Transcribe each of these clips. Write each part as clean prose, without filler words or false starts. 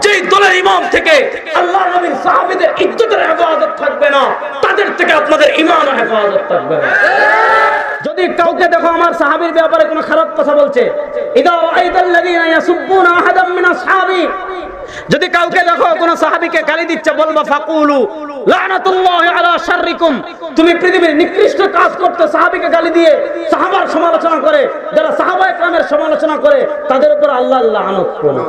যেই দলের ইমাম থেকে আল্লাহর নবীর সাহাবীদের ইজ্জতের হেফাজত থাকবে না, তাদের থেকে আপনাদের ঈমান ও হেফাজত থাকবে না। যদি কাউকে দেখো আমার সাহাবীর ব্যাপারে কোনো খারাপ কথা বলছে, ইদা রাআইতাল্লাযীনা ইয়াসুব্বুনা আহাদাম মিন আসহাবি, যদি কাউকে দেখো কোন সাহাবীকে গালি দিচ্ছে, বলবা ফাকুলু লানাতুল্লাহি আলা শাররিকুম, তুমি পৃথিবীর নিকৃষ্ট কাজ করতে সাহাবীকে গালি দিয়ে সাহাবার সমালোচনা করে, যারা সাহাবায়ে কেরামের সমালোচনা করে তাদের উপর আল্লাহ লানত করুন।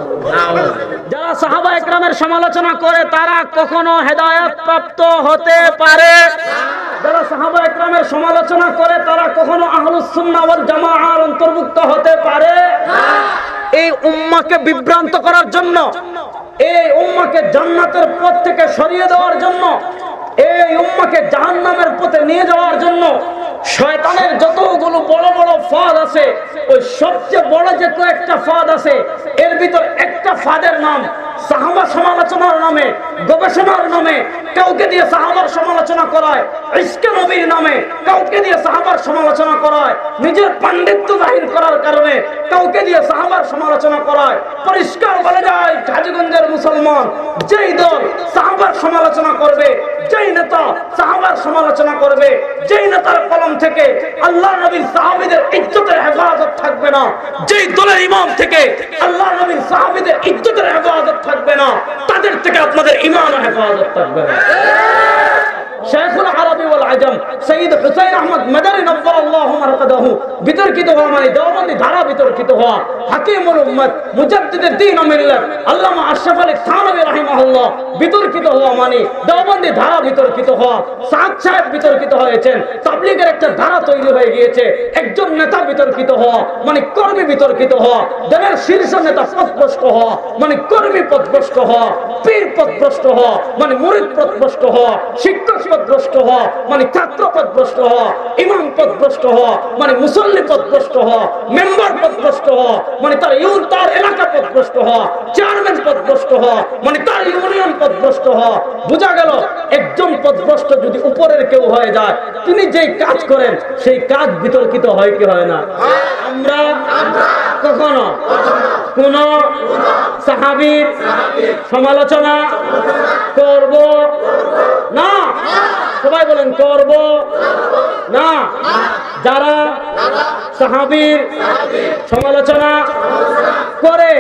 যারা সাহাবায়ে কেরামের সমালোচনা করে তারা কখনো হেদায়েত প্রাপ্ত হতে পারে না। যারা সাহাবায়ে কেরামের সমালোচনা করে তারা কখনো আহলুস সুন্নাহ ওয়াল জামাআর অন্তর্ভুক্ত হতে পারে না। এই উম্মাহকে বিভ্রান্ত করার জন্য, এই উম্মাহকে জান্নাতের পথ থেকে সরিয়ে দেওয়ার জন্য, এই উম্মাহকে জাহান্নামের পথে নিয়ে যাওয়ার জন্য শয়তানের যতগুলো বড় বড় ফাঁদ আছে, ওই সবচেয়ে বড় যে কয়েকটা ফাঁদ আছে এর ভিতর একটা ফাঁদের নাম সাহাবা সমালোচনার নামে, গবেষণার নামে কাউকে দিয়ে সাহাবার সমালোচনা করায়, ইশকে নবীর নামে কাউকে দিয়ে সাহাবার সমালোচনা করায়, নিজের পাণ্ডিত্য জাহির করার কারণে কাউকে দিয়ে সাহাবার সমালোচনা করায়। পরিষ্কার বলে যায় হাজীগঞ্জের মুসলমান, যেই দল সাহাবার সমালোচনা করবে, যেই নেতা সাহাবার সমালোচনা করবে, যেই নেতার কলম থেকে আল্লাহর নবীর সাহাবীদের ইজ্জতের হেফাজত থাকবে না, যেই দলের ইমাম থেকে আল্লাহর নবীর সাহাবীদের ইজ্জতের হেফাজত থাকবে না, তাদের থেকে আপনাদের ঈমান ও হেফাজত থাকবে না। শেখুল আরবি ওয়াল আজম সৈয়দ হুসাইন আহমদ মাদানী নব্বরাল্লাহু মারকাদাহু বিতর্কিত হওয়া মানে দেওবন্দি ধারা বিতর্কিত হওয়া, হাকিমুল উম্মত মুজাদ্দিদুদ দ্বীন ও মিল্লাত আল্লামা আশরাফ আলী থানভী রাহিমাহুল্লাহ বিতর্কিত হওয়া মানে দেওবন্দি ধারা বিতর্কিত হওয়া, সাদ সাহেব বিতর্কিত হয়েছেন, তাবলীগের একটা ধারা তৈরি হয়ে গিয়েছে, একজন নেতা বিতর্কিত হওয়া মানে কর্মী বিতর্কিত হওয়া, দলের শীর্ষ নেতা পথভ্রষ্ট হওয়া মানে কর্মী পথভ্রষ্ট হওয়া, পীর পথভ্রষ্ট হওয়া মানে মুরিদ পথভ্রষ্ট হওয়া, শিক্ষক পথভ্রষ্ট হওয়া মানে ছাত্র পথভ্রষ্ট হওয়া, ইমাম পথভ্রষ্ট হওয়া মানে মুসল্লি পথভ্রষ্ট হওয়া, মেম্বার পথভ্রষ্ট হওয়া মানে তার এলাকা পথভ্রষ্ট হওয়া, চেয়ারম্যান পথভ্রষ্ট হওয়া মানে তার ইউনিয়ন পথভ্রষ্ট হওয়া। বোঝা গেল একজন পথভ্রষ্ট যদি উপরের কেউ হয়ে যায়, তিনি যেই কাজ করেন সেই কাজ বিতর্কিত হয় কি হয় না? আমরা কখনো কোন সাহাবীর সমালোচনা করব না। সবাই বলেন করব না। যারা সাহাবীর সমালোচনা করে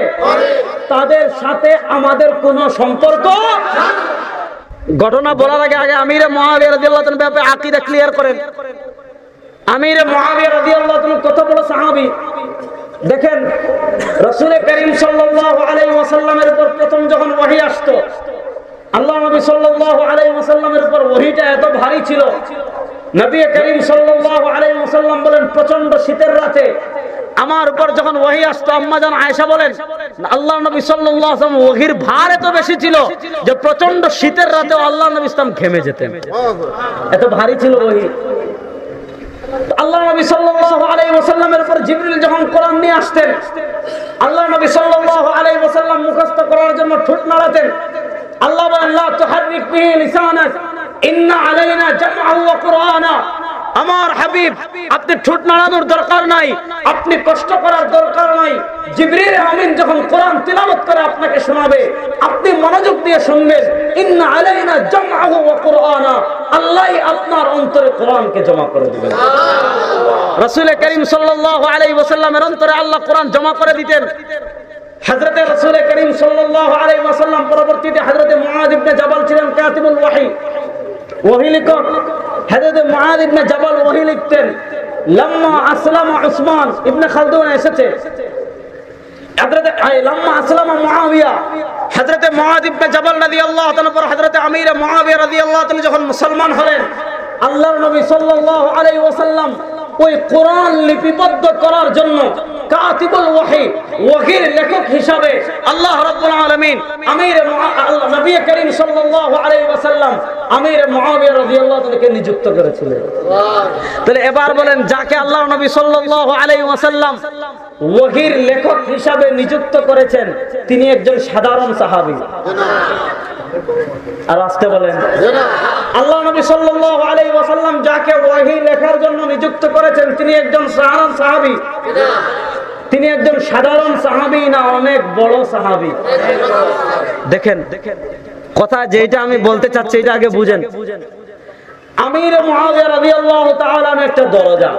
তাদের সাথে আমাদের কোনো সম্পর্ক। ঘটনা বলার আগে আমিরে মুআবিয়া রাদিয়াল্লাহু তাআলার ব্যাপারে আকীদা ক্লিয়ার করেন। আমিরে মুআবিয়া রাদিয়াল্লাহু তাআলা কত বড় সাহাবী দেখেন। রাসূল করিম সাল্লাল্লাহু আলাইহি ওয়াসাল্লামের উপর প্রথম যখন ওহী আসতো, আল্লাহ নবী সাল্লাল্লাহু আলাইহি ওয়াসাল্লামের উপর ওহীটা এত ভারী ছিল, নবী করিম সাল্লাল্লাহু আলাইহি ওয়াসাল্লাম বলেন প্রচন্ড শীতের রাতে আমার উপর যখন ওহী আসতো, আম্মা জান আয়েশা বলেন আল্লাহ নবী সাল্লাল্লাহু আলাইহি ওয়াসাল্লাম ওহীর ভার এত বেশি ছিল যে প্রচন্ড শীতের রাতেও আল্লাহ নবী ইসলাম ঘেমে যেতেন, এত ভারী ছিল ওহী। আল্লাহ নবী সাল্লাল্লাহু আলাইহি ওয়াসাল্লামের উপর জিবরিল যখন কোরআন নিয়ে আসতেন, আল্লাহ নবী সাল্লাল্লাহু আলাইহি ওয়াসাল্লাম মুখস্থ করার জন্য ঠোঁট নাড়াতেন। আল্লাহ বলেন লা তুহাররিক বিহি লিসানাক ইন্না আলাইনা জামআহু ওয়া কুরআনা। আমার হাবিব আপনি ঠোঁট নাড়ানোর দরকার নাই, আপনি কষ্ট করার দরকার নাই। জিবরিল আমিন যখন কোরআন তিলাওয়াত করে আপনাকে শোনাবে, আপনি মনোযোগ দিয়ে শুনবেন। ইন্না আলাইনা জামআহু ওয়া কুরআনা, আল্লাহই আপনার অন্তরে কোরআনকে জমা করে দিবেন। রাসূল করিম সাল্লাল্লাহু আলাইহি ওয়াসাল্লামের অন্তরে আল্লাহ কোরআন জমা করে দিতেন। হযরতে রাসূল করিম সাল্লাল্লাহু আলাইহি ওয়াসাল্লাম পরবর্তীতে হযরতে মুআয ইবনে জাবাল ছিলেন কাতিবুল ওয়াহী, ওহী লেখক। হযরতে মুআয ইবনে জাবাল ওহী লিখতেন। লাম্মা আসলামা উসমান ইবনে খালদুন এসেছে, হযরতে লাম্মা আসলামা মুআবিয়া, হযরতে মুআয ইবনে জাবাল রাদিয়াল্লাহু তাআলা পর হযরতে আমির মুআবিয়া রাদিয়াল্লাহু তাআলা যখন মুসলমান হলেন, আল্লাহর নবী সাল্লাল্লাহু আলাইহি ওয়াসাল্লাম ওই কোরআন লিপিবদ্ধ করার জন্য কাতিবুল ওহী, ওহীর লেখক হিসাবে আল্লাহ রাব্বুল আলামিন নবী করিম সাল্লাল্লাহু আলাইহি ওয়াসাল্লাম আমির মুআবিয়া রাদিয়াল্লাহু তাআলাকে নিযুক্ত করেছিলেন। তাহলে এবার বলেন, যাকে আল্লাহ নবী সাল্লাল্লাহু আলাইহি ওয়াসাল্লাম ওহীর লেখক হিসাবে নিযুক্ত করেছেন তিনি একজন সাধারণ সাহাবী। আর আজকে বলেন আল্লাহ নবী সাল্লাল্লাহু আলাইহি ওয়াসাল্লাম যাকে ওহী লেখার জন্য নিযুক্ত করেছেন তিনি একজন সাধারণ সাহাবী। তিনি একজন সাধারণ সাহাবী না অনেক বড় সাহাবী? দেখেন কথা যেটা আমি বলতে চাচ্ছি এটা আগে বুঝেন। আমির মুআবিয়া রাদিয়াল্লাহু তাআলা একটা দরজা,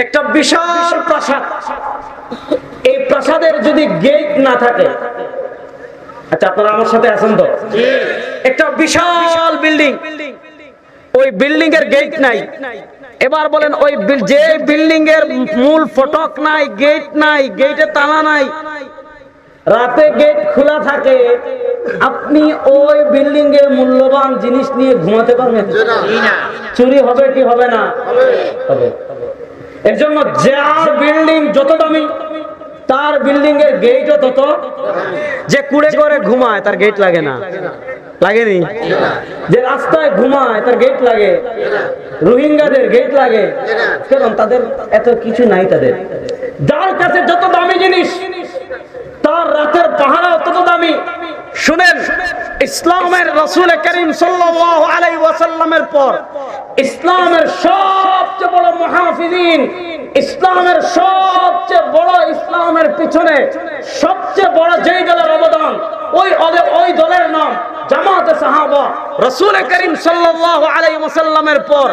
একটা বিশাল প্রাসাদ। এই প্রাসাদের যদি গেট না থাকে, আচ্ছা আপনারা আমার সাথে আছেন তো? একটা বিশাল বিল্ডিং, ওই বিল্ডিং এর গেট নাই। এবার বলেন ওই যে বিল্ডিং এর মূল ফটক নাই, গেট নাই, গেটে তালা নাই, রাতে গেট খোলা থাকে, আপনি ওই বিল্ডিং এর মূল্যবান জিনিস নিয়ে ঘুমাতে পারবেন? চুরি হবে কি হবে না? হবে। এর জন্য যার বিল্ডিং যত দামি তার বিল্ডিং এর গেটও তত। যে কুড়ে করে ঘুমায় তার গেট লাগে না, লাগেনি? যে রাস্তায় ঘুমায় তার গেট লাগে, রোহিঙ্গাদের গেট লাগে, কারণ তাদের এত কিছু নাই। তাদের যার কাছে যত দামি জিনিস তার রাতের পাহারাও তত দামি। শুনেন, ইসলামের রাসূল করিম সাল্লাল্লাহু আলাইহি ওয়াসাল্লামের পর ইসলামের সবচেয়ে বড় মুহাফিজিন, ইসলামের সবচেয়ে বড়, ইসলামের পিছনে সবচেয়ে বড় যেই দলের অবদান, ওই দলের নাম জামাতে সাহাবা। রাসূল করিম সাল্লাল্লাহু আলাইহি ওয়াসাল্লামের পর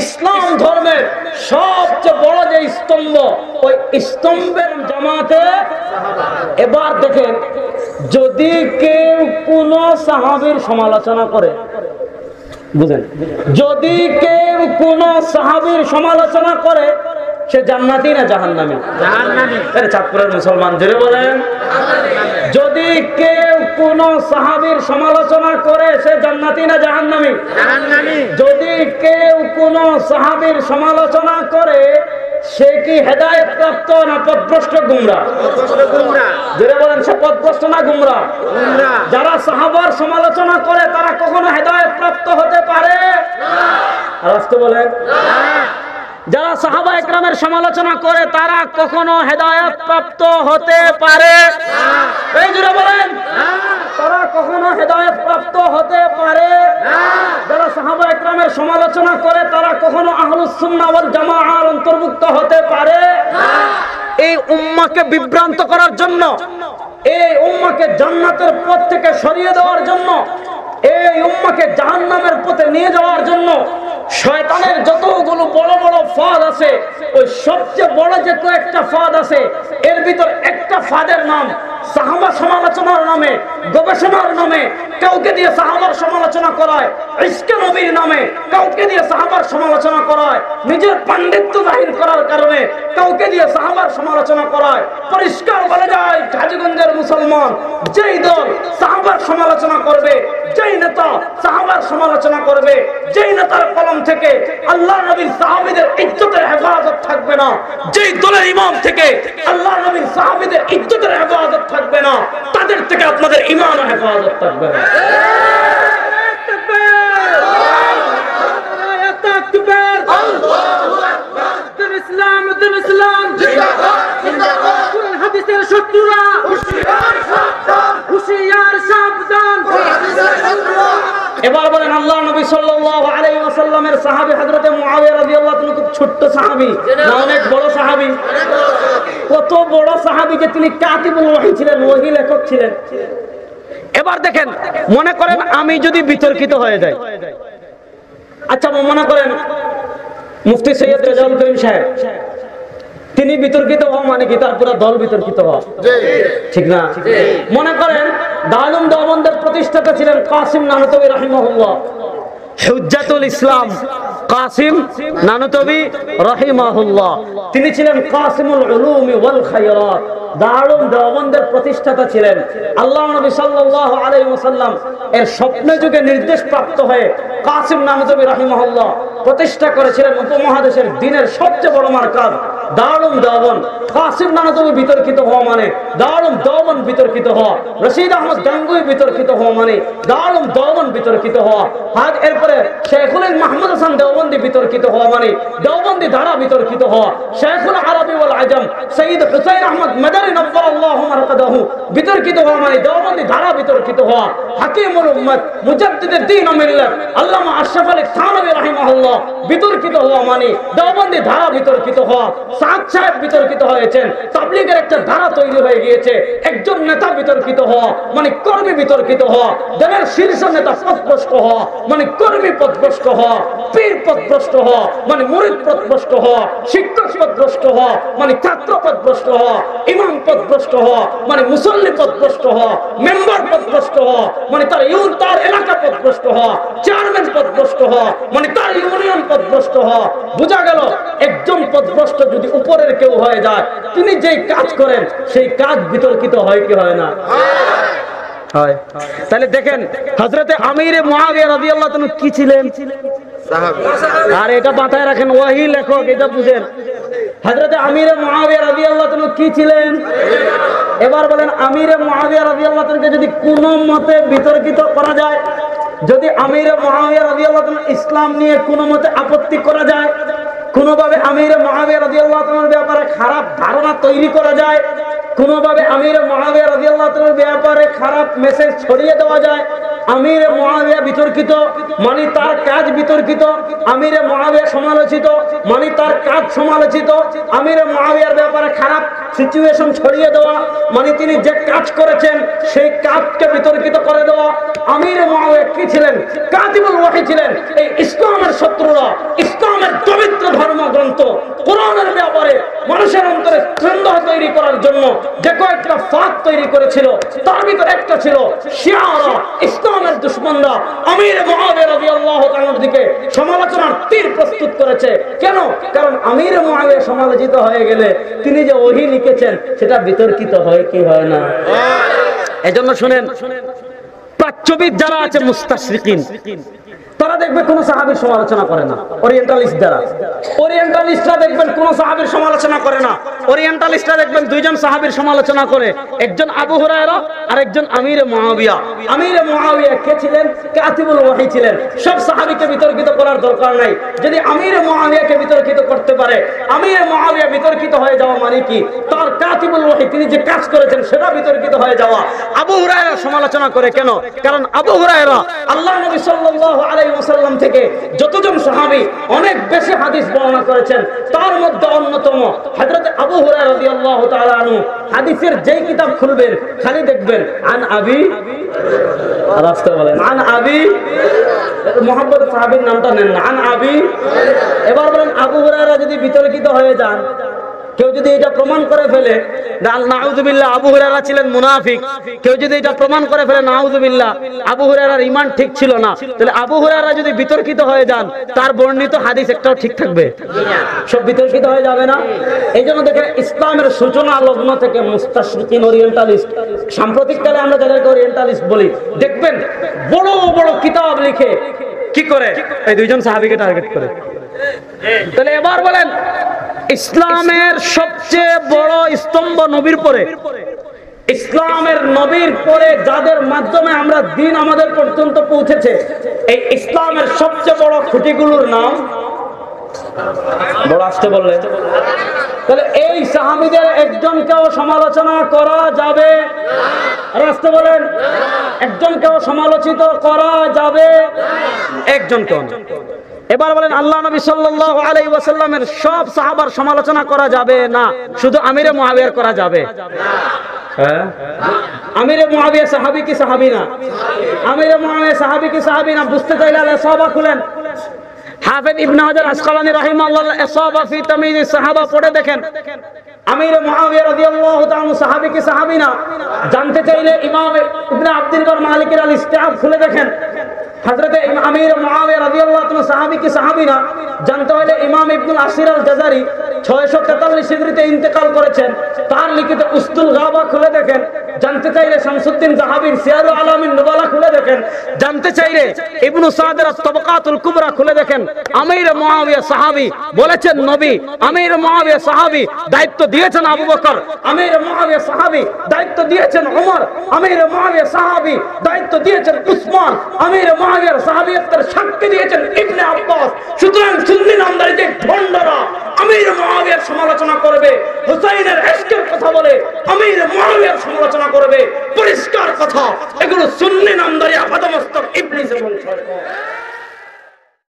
ইসলাম ধর্মের সবচেয়ে বড় যে স্তম্ভ, ওই স্তম্ভের জামাতে এবার দেখেন, যদি কেউ কোন সাহাবীর সমালোচনা করে, বুঝেন, যদি কেউ কোন সাহাবীর সমালোচনা করে সে জান্নাতি না জাহান্নামী? জাহান্নামী। আরে চাঁদপুরের মুসলমান জোরে বলেন। যদি কেউ কোন সাহাবীর সমালোচনা করে সে জান্নাতি না জাহান্নামী? জাহান্নামী। যদি কেউ কোন সাহাবীর সমালোচনা করে সে কি হেদায়েত প্রাপ্ত না পথভ্রষ্ট গুমরাহ? জোরে বলেন, সে পথভ্রষ্ট না গুমরাহ? যারা সাহাবার সমালোচনা করে তারা কখনো হেদায়েত প্রাপ্ত হতে পারে না। আর আসতে বলেন, যারা সাহাবা একরামের সমালোচনা করে তারা কখনো হেদায়েত প্রাপ্ত হতে পারে না। এই জোরে বলেন, তারা কখনো হেদায়েত প্রাপ্ত হতে পারে না। যারা সাহাবা একরামের সমালোচনা করে তারা কখনো আহলুস সুন্নাহ ওয়াল জামাআর অন্তর্ভুক্ত হতে পারে না। এই উম্মাহকে বিভ্রান্ত করার জন্য, এই উম্মাহকে জান্নাতের পথ থেকে সরিয়ে দেওয়ার জন্য, এই উম্মাহকে জাহান্নামের পথে নিয়ে যাওয়ার জন্য শয়তানের যতগুলো বড় বড় ফাঁদ আছে, ওই সবচেয়ে বড় যে কয়েকটা ফাঁদ আছে এর ভিতর একটা ফাঁদের নাম সাহাবা সমালোচনার নামে, গবেষণার নামে কাউকে দিয়ে সাহাবার সমালোচনা করায়, ইশকে নবীর নামে কাউকে দিয়ে সাহাবার সমালোচনা করায়, নিজের পাণ্ডিত্য জাহির করার কারণে কাউকে দিয়ে সাহাবার সমালোচনা করায়। পরিষ্কার বলে যায় হাজীগঞ্জের মুসলমান, যেই দল সাহাবার সমালোচনা করবে, যেই নেতা সাহাবার সমালোচনা করবে, যেই নেতার কলম থেকে আল্লাহ নবীর সাহাবীদের ইজ্জতের হেফাজত থাকবে না, যেই দলের ইমাম থেকে আল্লাহ নবীর সাহাবীদের ইজ্জতের হেফাজত থাকবে না, তাদের থেকে আপনাদের ঈমান ও হেফাজত থাকবে না। ইসলাম ইসলাম কোরআন হাদিসের শত্রুরা হুঁশিয়ার সাবধান। এবার বলেন, আল্লাহ নবী সাল্লাল্লাহু আলাইহি ওয়াসাল্লামের সাহাবী হযরত মুআবিয়া রাদিয়াল্লাহু আনহু খুব ছোট্ট সাহাবী না অনেক বড় সাহাবী? কত বড় সাহাবী যে তিনি কাতিবুল ওহী ছিলেন, ওহী লেখক ছিলেন। এবার দেখেন, মনে করেন আমি যদি বিতর্কিত হয়ে যাই, আচ্ছা মনে করেন মুফতি সৈয়দ রেজাউল করিম সাহেব, তিনি বিতর্কিত হওয়া মানে কি তার পুরো দল বিতর্কিত হওয়া, ঠিক না? মনে করেন দারুল দেওবন্দের প্রতিষ্ঠাতা ছিলেন কাসিম নানুতুবি রাহিমাহুল্লাহ, হুজ্জাতুল ইসলাম কাসিম নানুতুবি রাহিমাহুল্লাহ, তিনি ছিলেন কাসিমুল উলুমি ওয়াল খায়রাত, দারুল দেওবন্দের প্রতিষ্ঠাতা ছিলেন। আল্লাহ নবী সাল্লাল্লাহু আলাইহি ওয়াসাল্লাম এর স্বপ্নে যুগে নির্দেশ প্রাপ্ত হয়ে কাসিম নানুতুবি রাহিমাহুল্লাহ প্রতিষ্ঠা করেছিলেন উপমহাদেশের দ্বীনের সবচেয়ে বড় মারকাজ দারুল দেওবন্দ। কাসিম নানুতুবি বিতর্কিত হওয়া মানে দারুল দেওবন্দ বিতর্কিত হওয়া, রশিদ আহমদ গাঙ্গুহি বিতর্কিত হওয়া মানে দারুল দেওবন্দ বিতর্কিত হওয়া, আর এরপরে শেখুল মাহমুদ হাসান দেওবন্দি বিতর্কিত হওয়া মানে দেওবন্দি ধারা বিতর্কিত হওয়া, শেখুল আরবি ওয়াল আজম সৈয়দ হুসাইন আহমদ মাদানী নব্বারাল্লাহু মারকাদাহু বিতর্কিত হওয়া মানে দেওবন্দি ধারা বিতর্কিত হওয়া, হাকিমুল উম্মত মুজাদ্দিদুদ দ্বীন ও মিল্লাত আল্লামা আশরাফ আলী থানভী রাহিমাহুল্লাহ বিতর্কিত হওয়া মানে দেওবন্দি ধারা বিতর্কিত হওয়া, সাদ সাহেব বিতর্কিত হয়ে হয়েছেন, তাবলীগের একটা ধারা তৈরি হয়ে গিয়েছে। একজন নেতা বিতর্কিত হওয়া মানে কর্মী বিতর্কিত হওয়া, দলের শীর্ষ নেতা পথভ্রষ্ট হওয়া মানে কর্মী পথভ্রষ্ট হওয়া, পীর পথভ্রষ্ট হওয়া মানে মুরিদ পথভ্রষ্ট হওয়া, শিক্ষক পথভ্রষ্ট হওয়া মানে ছাত্র পথভ্রষ্ট হওয়া, ইমাম পথভ্রষ্ট হওয়া মানে মুসল্লি পথভ্রষ্ট হওয়া, মেম্বার পথভ্রষ্ট হওয়া মানে তার এলাকা পথভ্রষ্ট হওয়া, চেয়ারম্যান পথভ্রষ্ট হওয়া মানে তার ইউনিয়ন পথভ্রষ্ট হওয়া। বোঝা গেল একজন পথভ্রষ্ট যদি উপরের কেউ হয়ে যায়, তিনি যেই কাজ করেন সেই কাজ বিতর্কিত হয় কি হয় না? হয়। তাহলে দেখেন হযরতে আমিরে মুআবিয়া রাদিয়াল্লাহু তাআলা কি ছিলেন? সাহাবী। আর এটা মাথায় রাখেন, ওয়াহি লেখক, এটা বুঝেন। হযরতে আমিরে মুআবিয়া রাদিয়াল্লাহু তাআলা কি ছিলেন? এবার বলেন, আমিরে মুআবিয়া রাদিয়াল্লাহু তাআলাকে যদি কোনো মতে বিতর্কিত করা যায়, যদি আমিরে মুআবিয়া রাদিয়াল্লাহু তাআলা ইসলাম নিয়ে কোনো মতে আপত্তি করা যায়, কোনোভাবে আমিরে মুআবিয়া রাদিয়াল্লাহু তাআলার ব্যাপারে খারাপ ধারণা তৈরি করা যায়, কোনোভাবে আমিরে মুআবিয়া রাদিয়াল্লাহু তাআলার ব্যাপারে খারাপ মেসেজ ছড়িয়ে দেওয়া যায়, আমিরে মুআবিয়া বিতর্কিত মানে তার কাজ বিতর্কিত, আমিরে মুআবিয়া সমালোচিত মানে তার কাজ সমালোচিত, আমিরে মুআবিয়ার ব্যাপারে খারাপ সিচুয়েশন ছড়িয়ে দেওয়া মানে তিনি যে কাজ করেছেন সেই কাজকে বিতর্কিত করে দেওয়া। আমিরে মুআবিয়া কি ছিলেন? কাতিবুল ওয়াহি ছিলেন। এই ইসলামের শত্রুরা ইসলামের পবিত্র ধর্মগ্রন্থ কোরআনের ব্যাপারে মানুষের অন্তরে সন্দেহ তৈরি করার জন্য যে কয়েকটা ফাঁদ তৈরি করেছিল, তার ভিতরে একটা ছিল শিয়ারা, ইসলামের দুশমনরা আমির মুআবিয়া রাদিয়াল্লাহু তাআলার দিকে সমালোচনার তীর প্রস্তুত করেছে। কেন? কারণ আমির মুআবিয়া সমালোচিত হয়ে গেলে তিনি যে ওহী লিখেছেন সেটা বিতর্কিত হয় কি হয় না? এজন্য শুনেন, প্রাচ্যবিদ যারা আছে মুস্তাশরিকিন, তারা দেখবে কোন সাহাবীর সমালোচনা করে না। ওরিয়েন্টালিস্ট যারা, ওরিয়েন্টালিস্টরা দেখবেন কোন সাহাবীর সমালোচনা করে না। ওরিয়েন্টালিস্টরা দেখবেন দুইজন সাহাবীর সমালোচনা করে, একজন আবু হুরায়রা আর একজন আমিরে মুআবিয়া। আমিরে মুআবিয়া কে ছিলেন? কাতিবুল ওয়াহি ছিলেন। সব সাহাবীকে বিতর্কিত করার দরকার নাই। যদি আমিরে মুআবিয়াকে বিতর্কিত করতে পারে, আমিরে মুআবিয়া বিতর্কিত হয়ে যাওয়া মানে কি? তার কাতিবুল ওয়াহি তিনি যে কাজ করেছেন সেটা বিতর্কিত হয়ে যাওয়া। আবু হুরায়রা সমালোচনা করে কেন? কারণ আবু হুরায়রা আল্লাহর নবী সাল্লাল্লাহু আলাইহি ওয়াসাল্লাম থেকে যতজন সাহাবী অনেক বেশি হাদিস বর্ণনা করেছেন, তার মধ্যে অন্যতম হযরত আবু হুরায়রা রাদিয়াল্লাহু তাআলা আনহু। হাদিসের যেই কিতাব খুলবেন খালি দেখবেন আন আবি, রাস্তা বলেন আন আবি, মুহাম্মদ সাহাবীর নামটা নেন না, আন আবি। এবার বলেন আবু হুরায়রা যদি বিতর্কিত হয়ে যান, কেউ যদি এটা প্রমাণ করে ফেলে নাউযুবিল্লাহ আবু হুরায়রা ছিলেন মুনাফিক, কেউ যদি এটা প্রমাণ করে ফেলে নাউযুবিল্লাহ আবু হুরায়রার ঈমান ঠিক ছিল না, তাহলে আবু হুরায়রা যদি বিতর্কিত হয়ে যান তার বর্ণিত হাদিস একটাও ঠিক থাকবে? সব বিতর্কিত হয়ে যাবে না? এইজন্য দেখেন ইসলামের সূচনা লগ্ন থেকে মুস্তাশরিকিন, ওরিয়েন্টালিস্ট, সাম্প্রতিককালে আমরা যাদেরকে ওরিয়েন্টালিস্ট বলি, দেখবেন বড় বড় কিতাব লিখে কি করে এই দুইজন সাহাবীকে টার্গেট করে। তাহলে এবার বলেন, ইসলামের সবচেয়ে বড় স্তম্ভ নবীর পরে, ইসলামের নবীর পরে যাদের মাধ্যমে আমরা দিন আমাদের পর্যন্ত পৌঁছেছে, এই ইসলামের সবচেয়ে বড় খুঁটিগুলোর নাম বড় আসতে বললে, তাহলে এই সাহাবীদের একজনকেও সমালোচনা করা যাবে? আসতে বলেন, একজনকেও সমালোচিত করা যাবে? একজনকেও না। এবার বলেন, আল্লাহ নবী সাল্লাল্লাহু আলাইহি ওয়াসাল্লামের সব সাহাবার সমালোচনা করা যাবে না, শুধু আমিরে মুআবিয়ার করা যাবে? হ্যাঁ, আমিরে মুআবিয়া সাহাবী কি সাহাবী না? আমিরে মুআবিয়া সাহাবী কি সাহাবী না? বুঝতে চাইলে আল ইসাবা খুলেন, হাফেজ ইবনে হাজার আসকালানী রাহিমাহুল্লাহ ইসাবা ফি তাময়িজ সাহাবা পড়ে দেখেন। আমিরে মুআবিয়া রাদিয়াল্লাহু তাআলা সাহাবী কি সাহাবী না? জানতে চাইলে ইমাম ইবনে আব্দুল বার মালিকের আল ইস্তিআব খুলে দেখেন। হযরতে আমির মুআবিয়া রাদিয়াল্লাহু তাআলা সাহাবী কি সাহাবী না? জানতে হলে ইমাম ইবনুল আসির আল জাযারি 643 হিজরিতে ইন্তেকাল করেছেন, তার লিখিত উসতুল গাবা খুলে দেখেন। জানতে চাইলে শামসুদ্দিন যাহাবীর সিয়ারুল আলামিন নুবালা খুলে দেখেন। জানতে চাইলে ইবনু সাদের তাবাকাতুল কুবরা খুলে দেখেন। আমির মুআবিয়া সাহাবী বলেছেন নবী, আমির মুআবিয়া সাহাবী দায়িত্ব দিয়েছেন আবু বকর, আমির মুআবিয়া সাহাবী দায়িত্ব দিয়েছেন ওমর, আমির মুআবিয়া সাহাবী দায়িত্ব দিয়েছেন উসমান, আমির মুআবিয়ার সাহাবিয়তের সাক্ষী দিয়েছেন ইবনে আব্বাস। সুতরাং সুন্নি নামদারিতে ভণ্ডরা আমির মুআবিয়ার সমালোচনা করবে, হুসাইনের ইশকের কথা বলে আমির মুআবিয়ার সমালোচনা করবে, পরিষ্কার কথা, এগুলো সুন্নি নামদারি আপাদমস্তক ইবলিস এবং শয়তান।